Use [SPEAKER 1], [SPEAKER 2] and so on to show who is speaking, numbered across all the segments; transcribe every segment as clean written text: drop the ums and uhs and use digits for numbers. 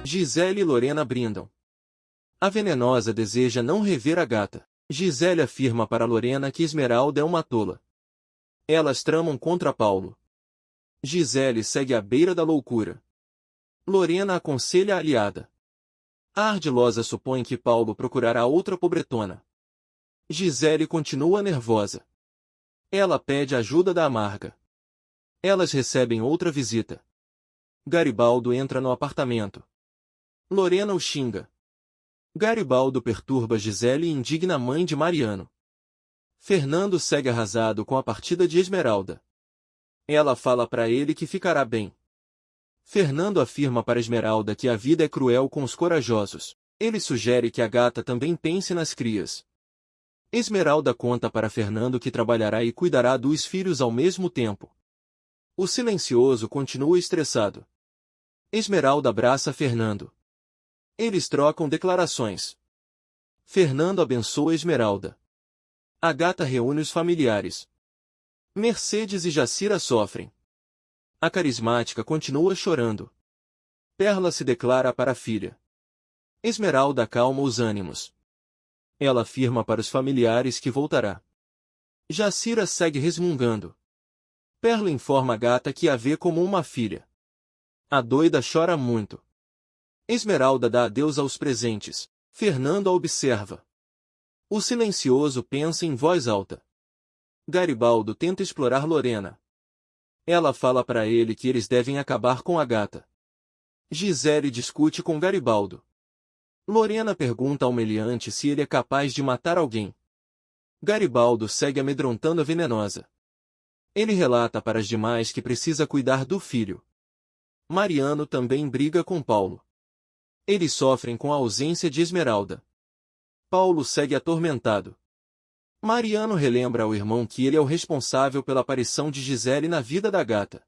[SPEAKER 1] Gisele e Lorena brindam. A venenosa deseja não rever a gata. Gisele afirma para Lorena que Esmeralda é uma tola. Elas tramam contra Paulo. Gisele segue à beira da loucura. Lorena aconselha a aliada. A ardilosa supõe que Paulo procurará outra pobretona. Gisele continua nervosa. Ela pede ajuda da amarga. Elas recebem outra visita. Garibaldo entra no apartamento. Lorena o xinga. Garibaldo perturba Gisele e indigna a mãe de Mariano. Fernando segue arrasado com a partida de Esmeralda. Ela fala para ele que ficará bem. Fernando afirma para Esmeralda que a vida é cruel com os corajosos. Ele sugere que a gata também pense nas crias. Esmeralda conta para Fernando que trabalhará e cuidará dos filhos ao mesmo tempo. O silencioso continua estressado. Esmeralda abraça Fernando. Eles trocam declarações. Fernando abençoa Esmeralda. A gata reúne os familiares. Mercedes e Jacira sofrem. A carismática continua chorando. Perla se declara para a filha. Esmeralda acalma os ânimos. Ela afirma para os familiares que voltará. Jacira segue resmungando. Perla informa a gata que a vê como uma filha. A doida chora muito. Esmeralda dá adeus aos presentes. Fernando a observa. O silencioso pensa em voz alta. Garibaldo tenta explorar Lorena. Ela fala para ele que eles devem acabar com a gata. Gisele discute com Garibaldo. Lorena pergunta ao meliante se ele é capaz de matar alguém. Garibaldo segue amedrontando a venenosa. Ele relata para as demais que precisa cuidar do filho. Mariano também briga com Paulo. Eles sofrem com a ausência de Esmeralda. Paulo segue atormentado. Mariano relembra ao irmão que ele é o responsável pela aparição de Gisele na vida da gata.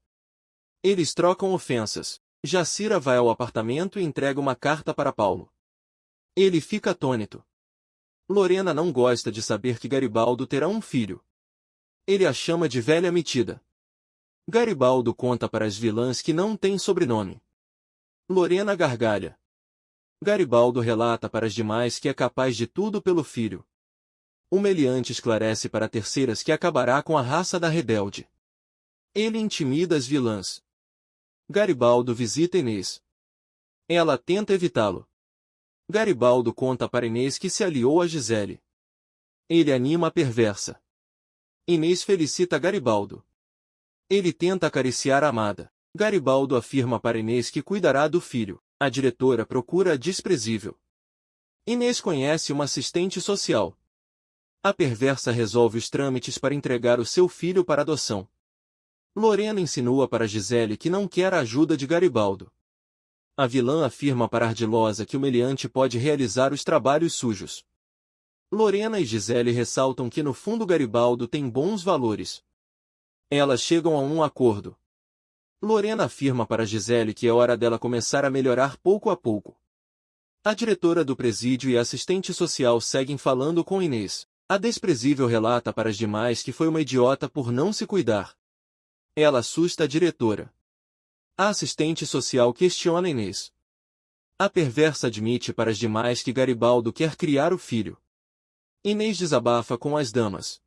[SPEAKER 1] Eles trocam ofensas. Jacira vai ao apartamento e entrega uma carta para Paulo. Ele fica atônito. Lorena não gosta de saber que Garibaldo terá um filho. Ele a chama de velha metida. Garibaldo conta para as vilãs que não tem sobrenome. Lorena gargalha. Garibaldo relata para as demais que é capaz de tudo pelo filho. O meliante esclarece para terceiras que acabará com a raça da rebelde. Ele intimida as vilãs. Garibaldo visita Inês. Ela tenta evitá-lo. Garibaldo conta para Inês que se aliou a Gisele. Ele anima a perversa. Inês felicita Garibaldo. Ele tenta acariciar a amada. Garibaldo afirma para Inês que cuidará do filho. A diretora procura a desprezível. Inês conhece uma assistente social. A perversa resolve os trâmites para entregar o seu filho para adoção. Lorena insinua para Gisele que não quer a ajuda de Garibaldo. A vilã afirma para a ardilosa que o meliante pode realizar os trabalhos sujos. Lorena e Gisele ressaltam que no fundo Garibaldo tem bons valores. Elas chegam a um acordo. Lorena afirma para Gisele que é hora dela começar a melhorar pouco a pouco. A diretora do presídio e a assistente social seguem falando com Inês. A desprezível relata para as demais que foi uma idiota por não se cuidar. Ela assusta a diretora. A assistente social questiona Inês. A perversa admite para as demais que Garibaldo quer criar o filho. Inês desabafa com as damas.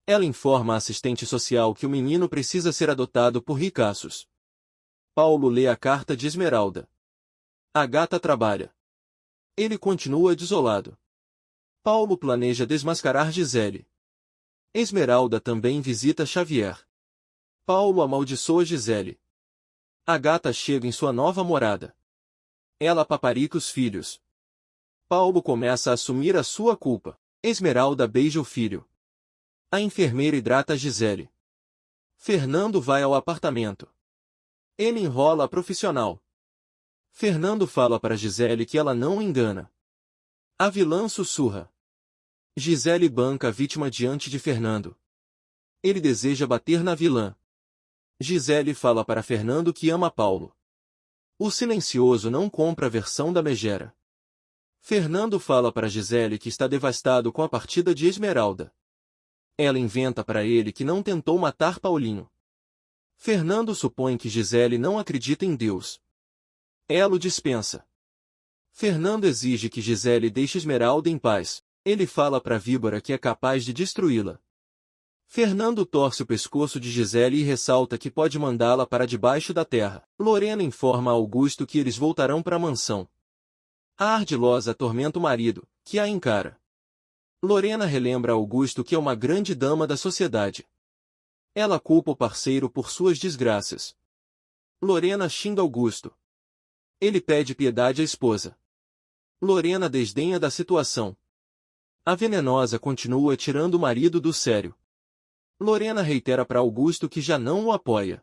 [SPEAKER 1] Ela informa a assistente social que o menino precisa ser adotado por ricaços. Paulo lê a carta de Esmeralda. A gata trabalha. Ele continua desolado. Paulo planeja desmascarar Gisele. Esmeralda também visita Xavier. Paulo amaldiçoa Gisele. A gata chega em sua nova morada. Ela paparica os filhos. Paulo começa a assumir a sua culpa. Esmeralda beija o filho. A enfermeira hidrata Gisele. Fernando vai ao apartamento. Ele enrola a profissional. Fernando fala para Gisele que ela não o engana. A vilã sussurra. Gisele banca a vítima diante de Fernando. Ele deseja bater na vilã. Gisele fala para Fernando que ama Paulo. O silencioso não compra a versão da megera. Fernando fala para Gisele que está devastado com a partida de Esmeralda. Ela inventa para ele que não tentou matar Paulinho. Fernando supõe que Gisele não acredita em Deus. Ela o dispensa. Fernando exige que Gisele deixe Esmeralda em paz. Ele fala para a víbora que é capaz de destruí-la. Fernando torce o pescoço de Gisele e ressalta que pode mandá-la para debaixo da terra. Lorena informa a Augusto que eles voltarão para a mansão. A ardilosa atormenta o marido, que a encara. Lorena relembra a Augusto que é uma grande dama da sociedade. Ela culpa o parceiro por suas desgraças. Lorena xinga Augusto. Ele pede piedade à esposa. Lorena desdenha da situação. A venenosa continua tirando o marido do sério. Lorena reitera para Augusto que já não o apoia.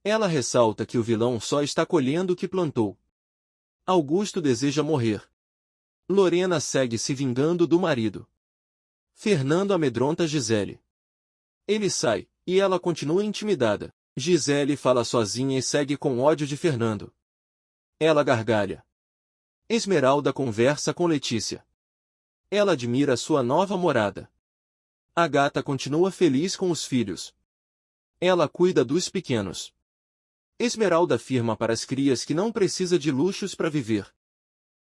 [SPEAKER 1] Ela ressalta que o vilão só está colhendo o que plantou. Augusto deseja morrer. Lorena segue se vingando do marido. Fernando amedronta Gisele. Ele sai, e ela continua intimidada. Gisele fala sozinha e segue com ódio de Fernando. Ela gargalha. Esmeralda conversa com Letícia. Ela admira sua nova morada. A gata continua feliz com os filhos. Ela cuida dos pequenos. Esmeralda afirma para as crias que não precisa de luxos para viver.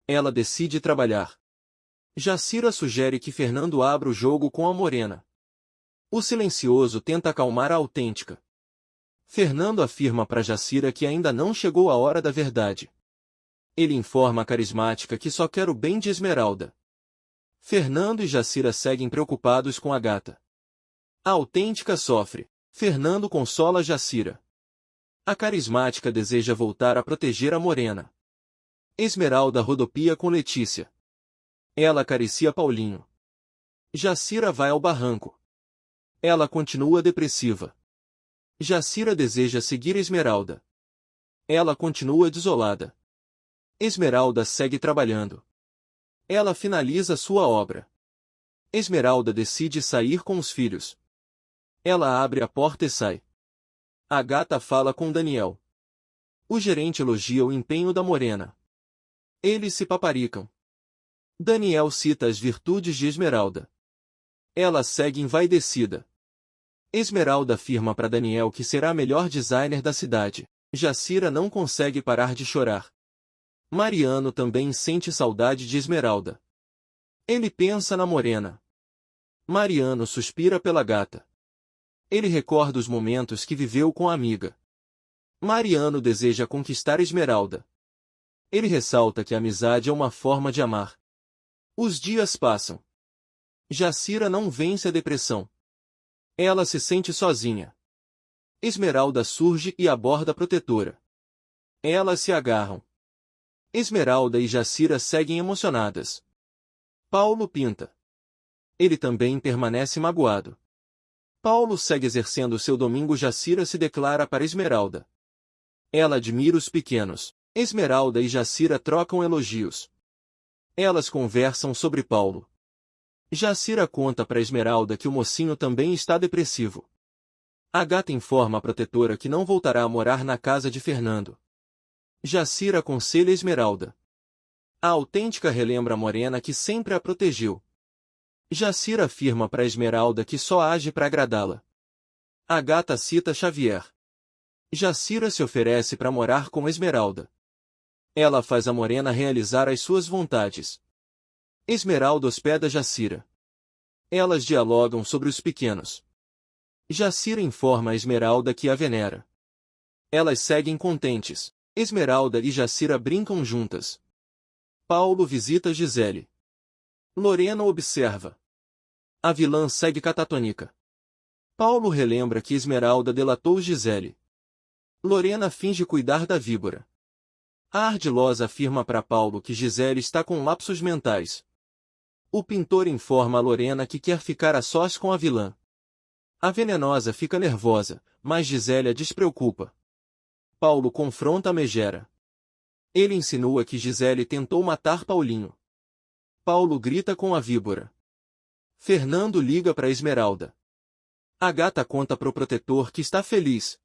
[SPEAKER 1] Ela decide trabalhar. Jacira sugere que Fernando abra o jogo com a morena. O silencioso tenta acalmar a autêntica. Fernando afirma para Jacira que ainda não chegou a hora da verdade. Ele informa a carismática que só quer o bem de Esmeralda. Fernando e Jacira seguem preocupados com a gata. A autêntica sofre. Fernando consola Jacira. A carismática deseja voltar a proteger a morena. Esmeralda rodopia com Letícia. Ela acaricia Paulinho. Jacira vai ao barranco. Ela continua depressiva. Jacira deseja seguir Esmeralda. Ela continua desolada. Esmeralda segue trabalhando. Ela finaliza sua obra. Esmeralda decide sair com os filhos. Ela abre a porta e sai. A gata fala com Daniel. O gerente elogia o empenho da morena. Eles se paparicam. Daniel cita as virtudes de Esmeralda. Ela segue envaidecida. Esmeralda afirma para Daniel que será a melhor designer da cidade. Jacira não consegue parar de chorar. Mariano também sente saudade de Esmeralda. Ele pensa na morena. Mariano suspira pela gata. Ele recorda os momentos que viveu com a amiga. Mariano deseja conquistar Esmeralda. Ele ressalta que a amizade é uma forma de amar. Os dias passam. Jacira não vence a depressão. Ela se sente sozinha. Esmeralda surge e aborda a protetora. Elas se agarram. Esmeralda e Jacira seguem emocionadas. Paulo pinta. Ele também permanece magoado. Paulo segue exercendo seu domingo. Jacira se declara para Esmeralda. Ela admira os pequenos. Esmeralda e Jacira trocam elogios. Elas conversam sobre Paulo. Jacira conta para Esmeralda que o mocinho também está depressivo. A gata informa a protetora que não voltará a morar na casa de Fernando. Jacira aconselha Esmeralda. A autêntica relembra a morena que sempre a protegeu. Jacira afirma para Esmeralda que só age para agradá-la. A gata cita Xavier. Jacira se oferece para morar com Esmeralda. Ela faz a morena realizar as suas vontades. Esmeralda hospeda Jacira. Elas dialogam sobre os pequenos. Jacira informa a Esmeralda que a venera. Elas seguem contentes. Esmeralda e Jacira brincam juntas. Paulo visita Gisele. Lorena observa. A vilã segue catatônica. Paulo relembra que Esmeralda delatou Gisele. Lorena finge cuidar da víbora. A ardilosa afirma para Paulo que Gisele está com lapsos mentais. O pintor informa a Lorena que quer ficar a sós com a vilã. A venenosa fica nervosa, mas Gisele a despreocupa. Paulo confronta a megera. Ele insinua que Gisele tentou matar Paulinho. Paulo grita com a víbora. Fernando liga para Esmeralda. A gata conta pro protetor que está feliz.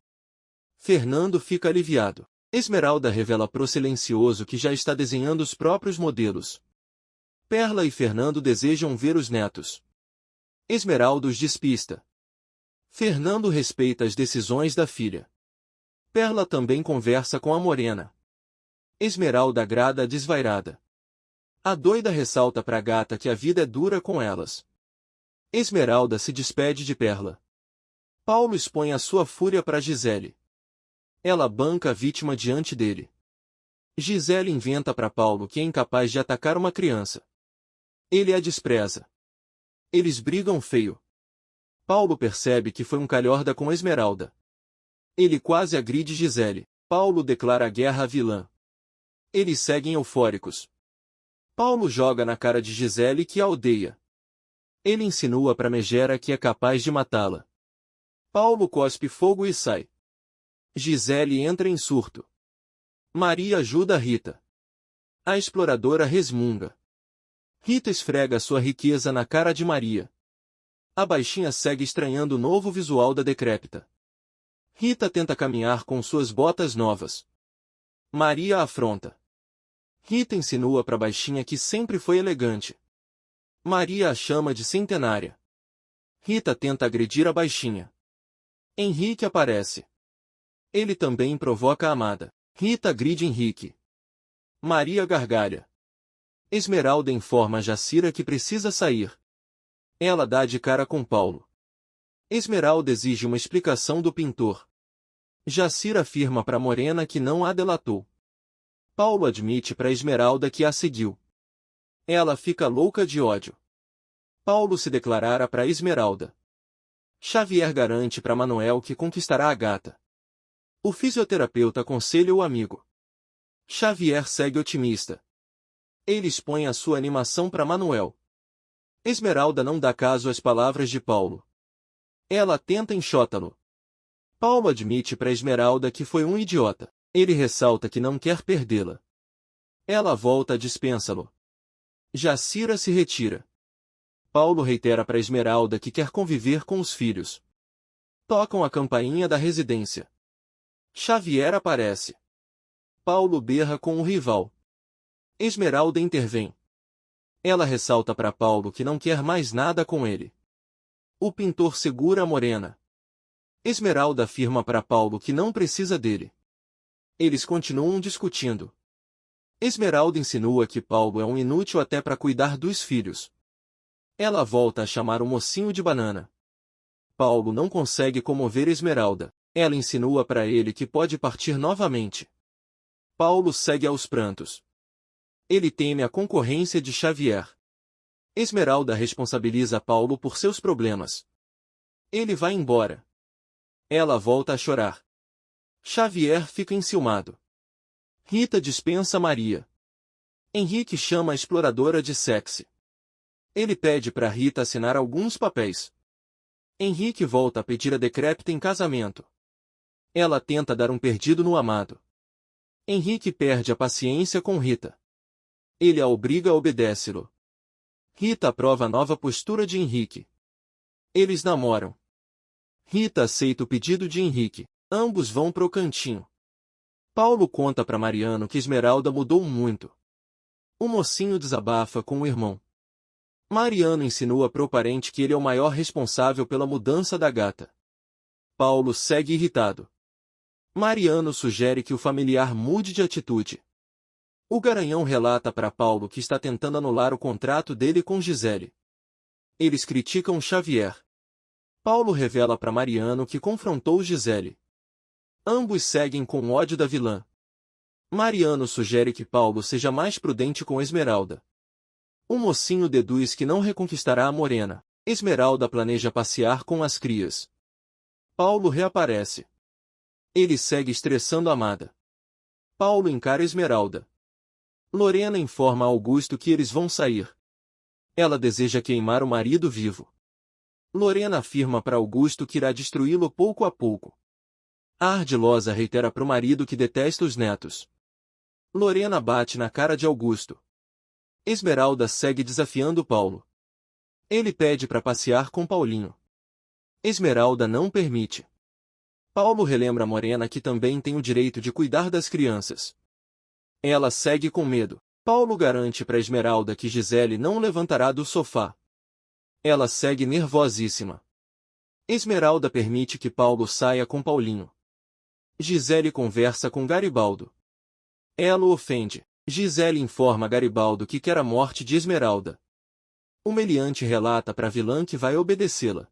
[SPEAKER 1] Fernando fica aliviado. Esmeralda revela pro silencioso que já está desenhando os próprios modelos. Perla e Fernando desejam ver os netos. Esmeralda os despista. Fernando respeita as decisões da filha. Perla também conversa com a morena. Esmeralda agrada a desvairada. A doida ressalta para a gata que a vida é dura com elas. Esmeralda se despede de Perla. Paulo expõe a sua fúria para Gisele. Ela banca a vítima diante dele. Gisele inventa para Paulo que é incapaz de atacar uma criança. Ele a despreza. Eles brigam feio. Paulo percebe que foi um calhorda com Esmeralda. Ele quase agride Gisele. Paulo declara guerra à vilã. Eles seguem eufóricos. Paulo joga na cara de Gisele que a odeia. Ele insinua para Megera que é capaz de matá-la. Paulo cospe fogo e sai. Gisele entra em surto. Maria ajuda Rita. A exploradora resmunga. Rita esfrega sua riqueza na cara de Maria. A baixinha segue estranhando o novo visual da decrépita. Rita tenta caminhar com suas botas novas. Maria a afronta. Rita insinua para a baixinha que sempre foi elegante. Maria a chama de centenária. Rita tenta agredir a baixinha. Henrique aparece. Ele também provoca a amada. Rita agride Henrique. Maria gargalha. Esmeralda informa a Jacira que precisa sair. Ela dá de cara com Paulo. Esmeralda exige uma explicação do pintor. Jacira afirma para Morena que não a delatou. Paulo admite para Esmeralda que a seguiu. Ela fica louca de ódio. Paulo se declarara para Esmeralda. Xavier garante para Manuel que conquistará a gata. O fisioterapeuta aconselha o amigo. Xavier segue otimista. Ele expõe a sua animação para Manuel. Esmeralda não dá caso às palavras de Paulo. Ela tenta enxotá-lo. Paulo admite para Esmeralda que foi um idiota. Ele ressalta que não quer perdê-la. Ela volta a dispensá-lo. Jacira se retira. Paulo reitera para Esmeralda que quer conviver com os filhos. Tocam a campainha da residência. Xavier aparece. Paulo berra com o rival. Esmeralda intervém. Ela ressalta para Paulo que não quer mais nada com ele. O pintor segura a Morena. Esmeralda afirma para Paulo que não precisa dele. Eles continuam discutindo. Esmeralda insinua que Paulo é um inútil até para cuidar dos filhos. Ela volta a chamar o mocinho de banana. Paulo não consegue comover Esmeralda. Ela insinua para ele que pode partir novamente. Paulo segue aos prantos. Ele teme a concorrência de Xavier. Esmeralda responsabiliza Paulo por seus problemas. Ele vai embora. Ela volta a chorar. Xavier fica enciumado. Rita dispensa Maria. Henrique chama a exploradora de sexy. Ele pede para Rita assinar alguns papéis. Henrique volta a pedir a decrépita em casamento. Ela tenta dar um perdido no amado. Henrique perde a paciência com Rita. Ele a obriga a obedecê-lo. Rita aprova a nova postura de Henrique. Eles namoram. Rita aceita o pedido de Henrique. Ambos vão pro cantinho. Paulo conta para Mariano que Esmeralda mudou muito. O mocinho desabafa com o irmão. Mariano insinua para o parente que ele é o maior responsável pela mudança da gata. Paulo segue irritado. Mariano sugere que o familiar mude de atitude. O Garanhão relata para Paulo que está tentando anular o contrato dele com Gisele. Eles criticam Xavier. Paulo revela para Mariano que confrontou Gisele. Ambos seguem com ódio da vilã. Mariano sugere que Paulo seja mais prudente com Esmeralda. O mocinho deduz que não reconquistará a Morena. Esmeralda planeja passear com as crias. Paulo reaparece. Ele segue estressando a amada. Paulo encara Esmeralda. Lorena informa a Augusto que eles vão sair. Ela deseja queimar o marido vivo. Lorena afirma para Augusto que irá destruí-lo pouco a pouco. A ardilosa reitera para o marido que detesta os netos. Lorena bate na cara de Augusto. Esmeralda segue desafiando Paulo. Ele pede para passear com Paulinho. Esmeralda não permite. Paulo relembra a Morena que também tem o direito de cuidar das crianças. Ela segue com medo. Paulo garante para Esmeralda que Gisele não levantará do sofá. Ela segue nervosíssima. Esmeralda permite que Paulo saia com Paulinho. Gisele conversa com Garibaldo. Ela o ofende. Gisele informa Garibaldo que quer a morte de Esmeralda. O meliante relata para a vilã que vai obedecê-la.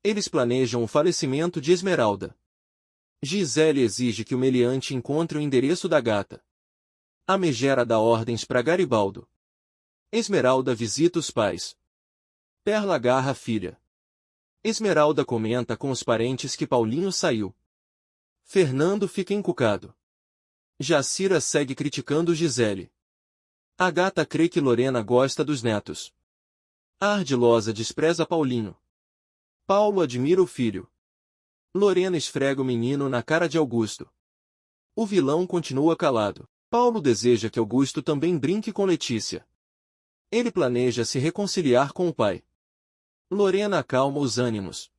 [SPEAKER 1] Eles planejam o falecimento de Esmeralda. Gisele exige que o meliante encontre o endereço da gata. A megera dá ordens para Garibaldo. Esmeralda visita os pais. Perla agarra a filha. Esmeralda comenta com os parentes que Paulinho saiu. Fernando fica encucado. Jacira segue criticando Gisele. A gata crê que Lorena gosta dos netos. A ardilosa despreza Paulinho. Paulo admira o filho. Lorena esfrega o menino na cara de Augusto. O vilão continua calado. Paulo deseja que Augusto também brinque com Letícia. Ele planeja se reconciliar com o pai. Lorena acalma os ânimos.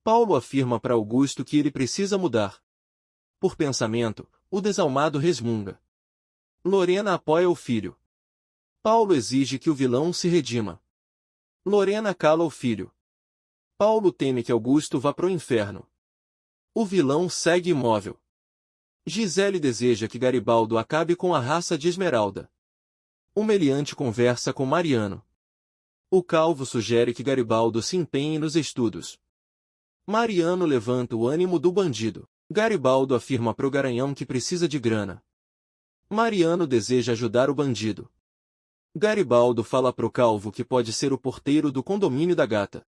[SPEAKER 1] Paulo afirma para Augusto que ele precisa mudar. Por pensamento, o desalmado resmunga. Lorena apoia o filho. Paulo exige que o vilão se redima. Lorena cala o filho. Paulo teme que Augusto vá pro inferno. O vilão segue imóvel. Gisele deseja que Garibaldo acabe com a raça de Esmeralda. O meliante conversa com Mariano. O calvo sugere que Garibaldo se empenhe nos estudos. Mariano levanta o ânimo do bandido. Garibaldo afirma pro Garanhão que precisa de grana. Mariano deseja ajudar o bandido. Garibaldo fala pro calvo que pode ser o porteiro do condomínio da gata.